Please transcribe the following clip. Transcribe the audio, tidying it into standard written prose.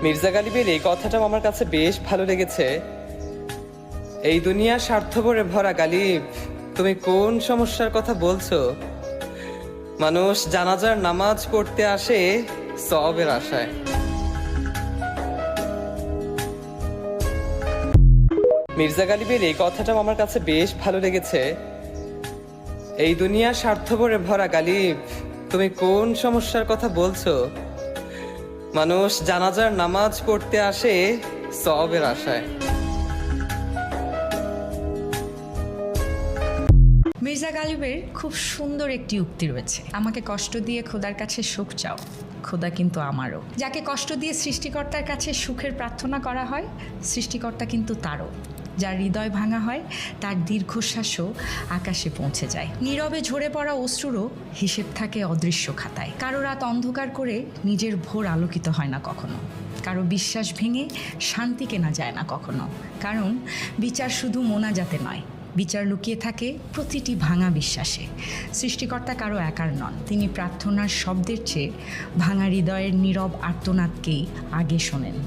মির্জা গালিবের এই কথাটাও আমার কাছে বেশ ভালো লেগেছে। এই দুনিয়া স্বার্থপরে ভরা গালিব, তুমি কোন সমস্যার কথা বলছো? মানুষ জানাজার নামাজ পড়তে আসে সওয়াবের আশায়। মির্জা গালিবের এই কথাটাও আমার কাছে বেশ ভালো লেগেছে। এই দুনিয়া স্বার্থপরে ভরা গালিব, তুমি কোন সমস্যার কথা বলছো? মানুষ জানাজার নামাজ পড়তে আসে সওয়াবের আশায়। মির্জা গালিবের খুব সুন্দর একটি উক্তি রয়েছে, আমাকে কষ্ট দিয়ে খোদার কাছে সুখ চাও, খোদা কিন্তু আমারও। যাকে কষ্ট দিয়ে সৃষ্টিকর্তার কাছে সুখের প্রার্থনা করা হয়, সৃষ্টিকর্তা কিন্তু তারও। যার হৃদয় ভাঙা হয়, তার দীর্ঘশ্বাসও আকাশে পৌঁছে যায়। নীরবে ঝরে পড়া অশ্রুরও হিসেব থাকে অদৃশ্য খাতায়। কারো রাত অন্ধকার করে নিজের ভোর আলোকিত হয় না কখনো। কারো বিশ্বাস ভেঙে শান্তি কেনা যায় না কখনো। কারণ বিচার শুধু মোনাজাতে নয়, বিচার লুকিয়ে থাকে প্রতিটি ভাঙা বিশ্বাসে। সৃষ্টিকর্তা কারো একার নন, তিনি প্রার্থনার শব্দের চেয়ে ভাঙা হৃদয়ের নীরব আর্তনাদকেই আগে শোনেন।